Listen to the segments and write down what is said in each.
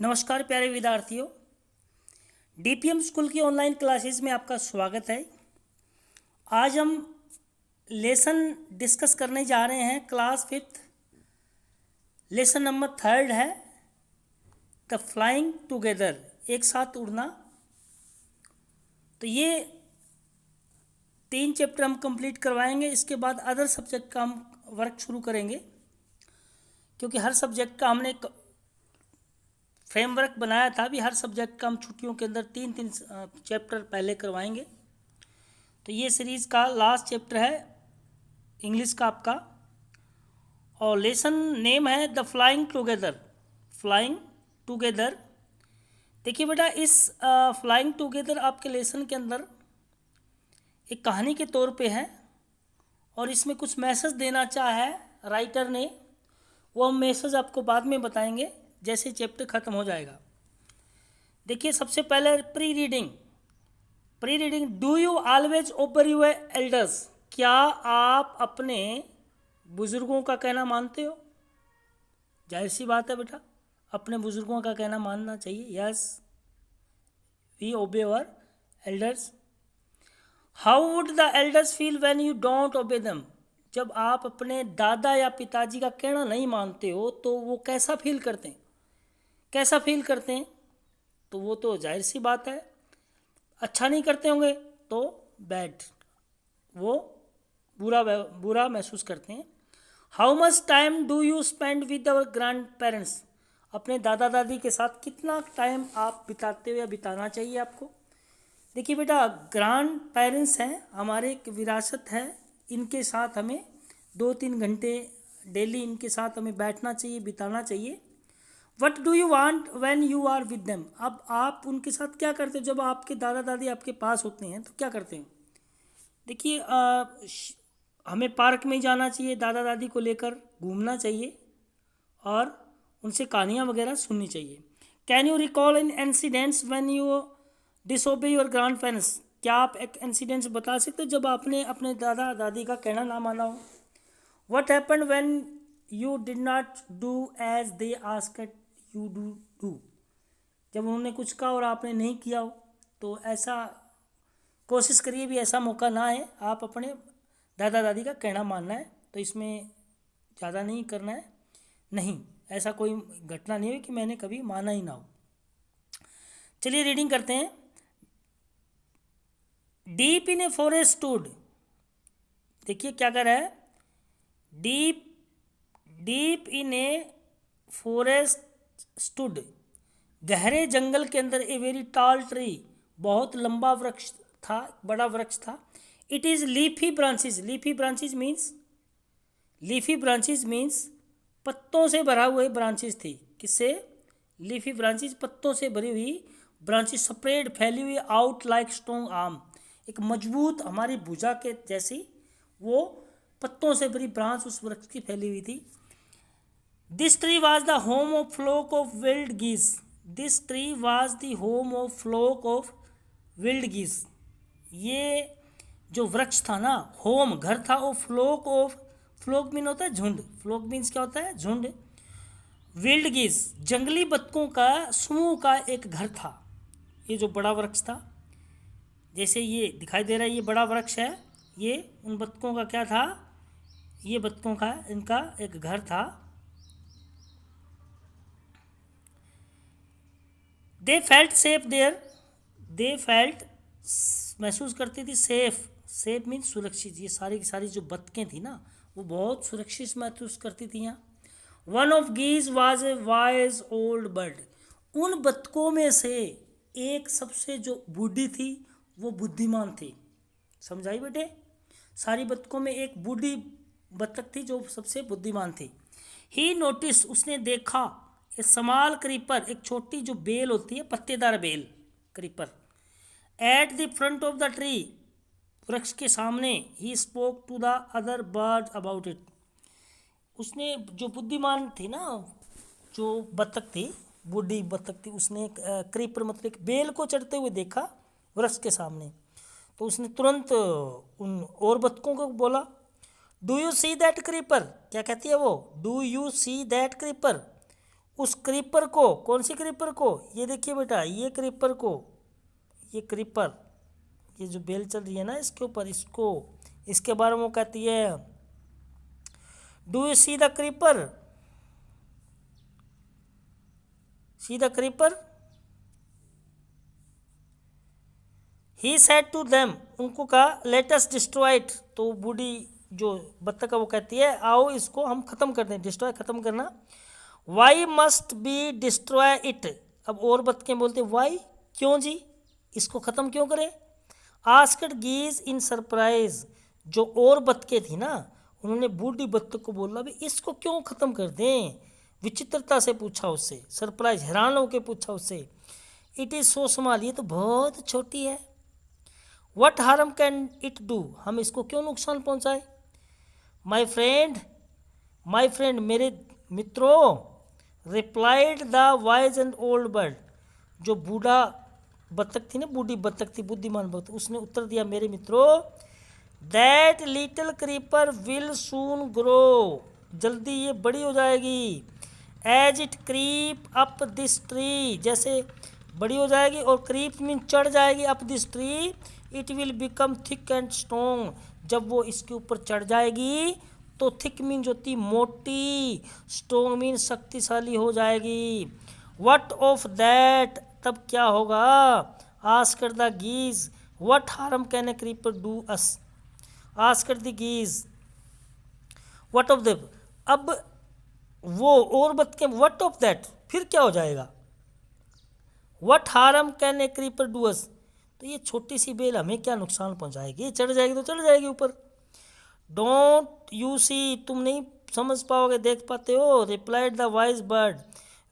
नमस्कार प्यारे विद्यार्थियों, डीपीएम स्कूल की ऑनलाइन क्लासेस में आपका स्वागत है। आज हम लेसन डिस्कस करने जा रहे हैं। क्लास 5 लेसन नंबर 3 है द फ्लाइंग टुगेदर, एक साथ उड़ना। तो ये 3 चैप्टर हम कंप्लीट करवाएंगे। इसके बाद अदर सब्जेक्ट का हम वर्क शुरू करेंगे, क्योंकि हर सब्जेक्ट का हमने फ्रेमवर्क बनाया था। अभी हर सब्जेक्ट का हम छुट्टियों के अंदर 3-3 चैप्टर पहले करवाएंगे। तो ये सीरीज़ का लास्ट चैप्टर है इंग्लिश का आपका, और लेसन नेम है the flying together. Flying together. देखिए बेटा, इस फ्लाइंग टुगेदर आपके लेसन के अंदर एक कहानी के तौर पे है, और इसमें कुछ मैसेज देना चाहा है राइटर ने। वो हम मैसेज आपको बाद में बताएंगे जैसे चैप्टर ख़त्म हो जाएगा। देखिए, सबसे पहले pre reading. Do you always obey your elders? क्या आप अपने बुज़ुर्गों का कहना मानते हो? जाहिर सी बात है बेटा, अपने बुज़ुर्गों का कहना मानना चाहिए। Yes, we obey our elders. How would the elders feel when you don't obey them? जब आप अपने दादा या पिताजी का कहना नहीं मानते हो तो वो कैसा फील करते हैं? तो वो तो जाहिर सी बात है, अच्छा नहीं करते होंगे, तो बैड, वो बुरा महसूस करते हैं। How much time do you spend with our grand parents? अपने दादा दादी के साथ कितना टाइम आप बिताते हो या बिताना चाहिए आपको? देखिए बेटा, ग्रैंड पेरेंट्स हैं हमारे, एक विरासत है। इनके साथ हमें 2-3 घंटे डेली इनके साथ हमें बैठना चाहिए, बिताना चाहिए। What do you want when you are with them? अब आप उनके साथ क्या करते हो जब आपके दादा दादी आपके पास होते हैं? तो क्या करते हैं? देखिए, हमें पार्क में जाना चाहिए, दादा दादी को लेकर घूमना चाहिए और उनसे कहानियाँ वगैरह सुननी चाहिए। Can you recall in incidents when you disobey your grand parents? क्या आप एक इंसिडेंट्स बता सकते हो जब आपने अपने दादा दादी का कहना ना माना हो? What happened when you did not do as they asked you do? जब उन्होंने कुछ कहा और आपने नहीं किया हो, तो ऐसा कोशिश करिए भी ऐसा मौका ना आए। आप अपने दादा दादी का कहना मानना है, तो इसमें ज़्यादा नहीं करना है। नहीं, ऐसा कोई घटना नहीं हुई कि मैंने कभी माना ही ना हो। चलिए रीडिंग करते हैं। Deep in a forest stood. देखिए क्या कर रहा है। Deep in a forest stood. गहरे जंगल के अंदर ए वेरी टॉल ट्री, बहुत लंबा वृक्ष था, बड़ा वृक्ष था। It is leafy branches. Leafy branches means पत्तों से भरा हुए ब्रांचेज थी। किससे? लीफी ब्रांचेज, पत्तों से भरी हुई ब्रांचेज, स्प्रेड, फैली हुई, आउट लाइक स्ट्रॉन्ग आर्म, एक मजबूत हमारी भुजा के जैसी वो पत्तों से भरी ब्रांच उस वृक्ष की फैली हुई थी। This tree was the home of flock of wild geese. This tree was the home of flock of wild geese. ये जो वृक्ष था ना, होम घर था, और फ्लोक मीन होता है झुंड। फ्लोक मीन्स क्या होता है? झुंड। विल्ड गीज, जंगली बतखों का समूह का एक घर था। ये जो बड़ा वृक्ष था, जैसे ये दिखाई दे रहा है, ये बड़ा वृक्ष है, ये उन बतखों का क्या था? ये बतखों का इनका एक घर था। They felt safe there. They felt, महसूस करती थी, सेफ मीन्स सुरक्षित। ये सारी की सारी जो बतखें थी ना, वो बहुत सुरक्षित महसूस करती थी यहाँ। One of geese was a wise old bird. उन बतखों में से एक सबसे जो बूढ़ी थी, वो बुद्धिमान थी। समझाई बेटे? सारी बतखों में एक बूढ़ी बतख थी जो सबसे बुद्धिमान थी। ही नोटिस, उसने देखा, ए स्मॉल क्रीपर, एक छोटी जो बेल होती है, पत्तेदार बेल, creeper, at the front of the tree, वृक्ष के सामने। He spoke to the other bird about it. उसने, जो बुद्धिमान थी ना, जो बतख थी, बूढ़ी बतख थी, उसने क्रीपर मतलब एक बेल को चढ़ते हुए देखा वृक्ष के सामने। तो उसने तुरंत उन और बतखों को बोला, do you see that creeper? क्या कहती है वो? Do you see that creeper? उस क्रीपर को, कौन सी क्रीपर को, ये देखिए बेटा, ये क्रीपर को, ये क्रीपर, ये जो बेल चल रही है ना इसके ऊपर, इसको, इसके बारे में वो कहती है, do you see the creeper, see the creeper, he said to them, उनको कहा, लेट अस डिस्ट्रॉय इट, तो बूढ़ी जो बत्तख है वो कहती है, आओ इसको हम खत्म कर दें, डिस्ट्रॉय खत्म करना, why must be destroy it, अब और बत्तखें बोलते वाई, क्यों जी, इसको ख़त्म क्यों करें, आस्क्ड गीज इन सरप्राइज, जो और बत्तखें थी ना उन्होंने बूढ़ी बत्तख को बोला भी इसको क्यों ख़त्म कर दें, विचित्रता से पूछा उससे, सरप्राइज हैरान होकर पूछा उससे, इट इज़ सो स्मॉल, ये तो बहुत छोटी है, what harm can it do, हम इसको क्यों नुकसान पहुंचाए, माई फ्रेंड मेरे मित्रों, replied the wise and old bird, जो बूढ़ा बत्तख थी ना, बूढ़ी बत्तख थी, बुद्धिमान बत्तख, उसने उत्तर दिया, मेरे मित्रों, that little creeper will soon grow, जल्दी ये बड़ी हो जाएगी, as it creep up this tree, जैसे बड़ी हो जाएगी, और क्रीप मीन चढ़ जाएगी, up this tree, it will become thick and strong, जब वो इसके ऊपर चढ़ जाएगी तो थिक मीन जो होती मोटी, स्ट्रॉन्ग मीन शक्तिशाली हो जाएगी, व्हाट ऑफ दैट, तब क्या होगा, asked the geese, what harm can a creeper do us, asked the geese, what of the, अब वो और बत्तखें, व्हाट ऑफ दैट, फिर क्या हो जाएगा, what harm can a creeper do अस, तो ये छोटी सी बेल हमें क्या नुकसान पहुंचाएगी, चढ़ जाएगी तो चढ़ जाएगी ऊपर, डोंट यू सी, तुम नहीं समझ पाओगे, देख पाते हो, replied the wise bird,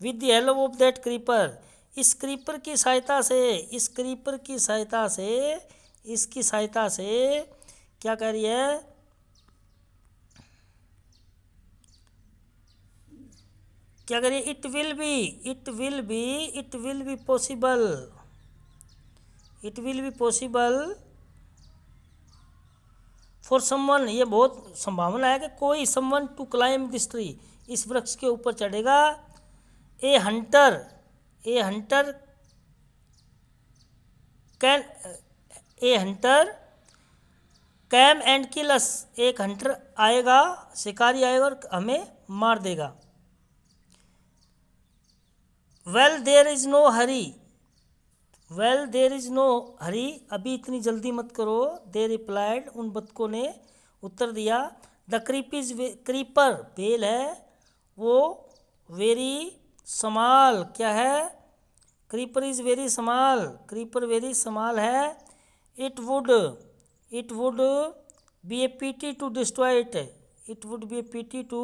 with the help of that creeper, इस क्रीपर की सहायता से, इस क्रीपर की सहायता से, इसकी सहायता से क्या कह रही है, क्या कह रही है, it will be possible, it will be possible for someone, ये बहुत संभावना है कि कोई, someone to climb this tree, इस वृक्ष के ऊपर चढ़ेगा, a hunter can, a hunter came and kill us, एक हंटर आएगा, शिकारी आएगा और हमें मार देगा, well there is no hurry, अभी इतनी जल्दी मत करो, दे रिप्लाइड, उन बत्तखों ने उत्तर दिया, द क्रीपर बेल है वो, वेरी स्मॉल, क्या है, creeper is very small, creeper very small है, it would be a pity to destroy it, it would be a pity to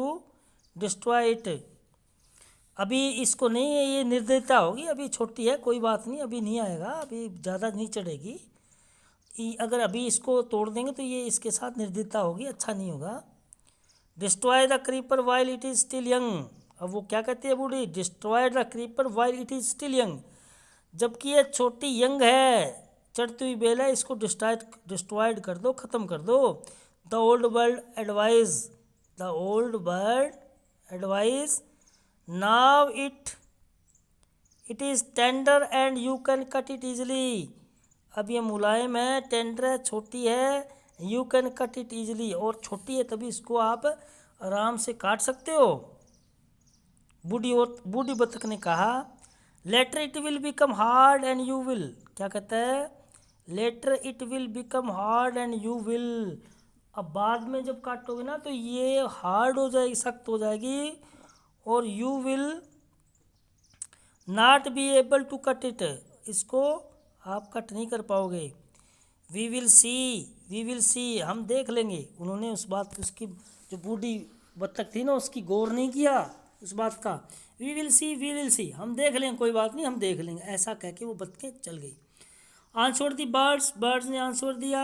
destroy it, अभी इसको नहीं है, ये निर्दयता होगी, अभी छोटी है, कोई बात नहीं, अभी नहीं आएगा, अभी ज़्यादा नहीं चढ़ेगी, अगर अभी इसको तोड़ देंगे तो ये इसके साथ निर्दयता होगी, अच्छा नहीं होगा, destroy the creeper while it is still young, अब वो क्या कहती है बूढ़ी, destroy the creeper while it is still young, जबकि ये छोटी यंग है, चढ़ती हुई बेल है, इसको डिस्ट्रॉयड कर दो, ख़त्म कर दो, the old bird advise, now it is tender and you can cut it easily, अब ये मुलायम है, टेंडर है, छोटी है, you can cut it easily, और छोटी है तभी इसको आप आराम से काट सकते हो, बूढ़ी बत्तख ने कहा, later it will become hard and you will, क्या कहता है, later it will become hard and you will, अब बाद में जब काटोगे ना तो ये हार्ड हो जाएगी, सख्त हो जाएगी, और you will not be able to cut it, इसको आप कट नहीं कर पाओगे, वी विल सी, हम देख लेंगे, उन्होंने उस बात, उसकी जो बूढ़ी बत्तख थी ना उसकी गौर नहीं किया उस बात का, वी विल सी, हम देख लेंगे, कोई बात नहीं, हम देख लेंगे, ऐसा कह के वो बत्तखें चल गई, आंसर दी बर्ड्स ने आंसर दिया,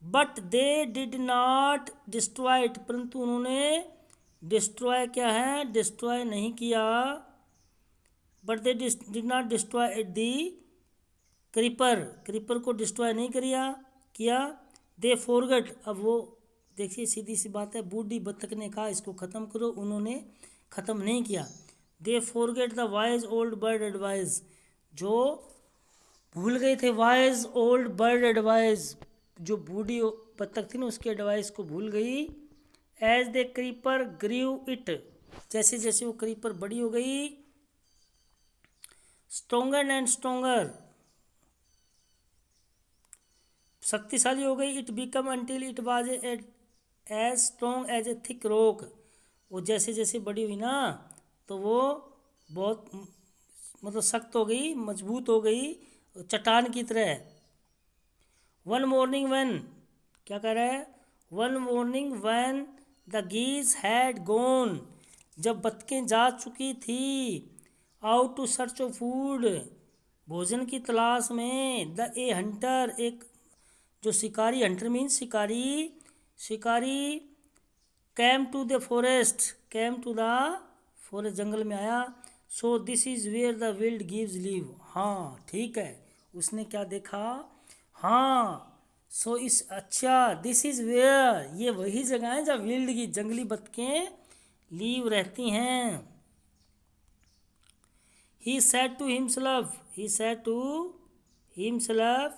but they did not destroy it, परंतु उन्होंने डिस्ट्रॉय क्या है, डिस्ट्रॉय नहीं किया, but they did not destroy the creeper को डिस्ट्रॉय नहीं किया, दे फॉरगेट, अब वो देखिए सीधी सी बात है, बूढ़ी बत्तख ने कहा इसको ख़त्म करो, उन्होंने ख़त्म नहीं किया, they forget the wise old bird advice, जो भूल गए थे वाइज ओल्ड बर्ड एडवाइस, जो बूढ़ी बत्तख थी ना उसकी एडवाइस को भूल गई। As the creeper grew it, जैसे जैसे वो क्रीपर बड़ी हो गई, स्ट्रोंगर एंड स्ट्रोंगर, शक्तिशाली हो गई, it become until it was as strong as a thick rock, वो जैसे जैसे बड़ी हुई ना तो वो बहुत मतलब सख्त हो गई, मजबूत हो गई, चट्टान की तरह। वन मॉर्निंग व्हेन, क्या कह रहा है, one morning when the geese had gone, जब बतखें जा चुकी थी, out to search of food, भोजन की तलाश में, द ए हंटर, एक जो शिकारी, हंटर मीन्स शिकारी, शिकारी came to the forest, came to the forest, जंगल में आया। So this is where the wild gives leave, हाँ ठीक है, उसने क्या देखा, हाँ सो इस अच्छा, दिस इज़ वेयर, ये वही जगह है जहाँ विल्ड की जंगली बतखें लीव रहती हैं। He said to himself, he said to himself,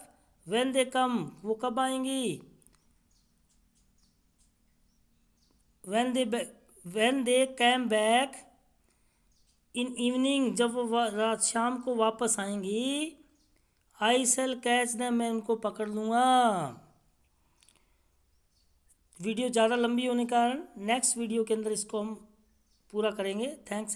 when they come, वो कब आएंगी, when they came back in evening, जब वो रात शाम को वापस आएंगी, I shall catch them, मैं उनको पकड़ लूँगा। वीडियो ज़्यादा लंबी होने के कारण नेक्स्ट वीडियो के अंदर इसको हम पूरा करेंगे। थैंक्स।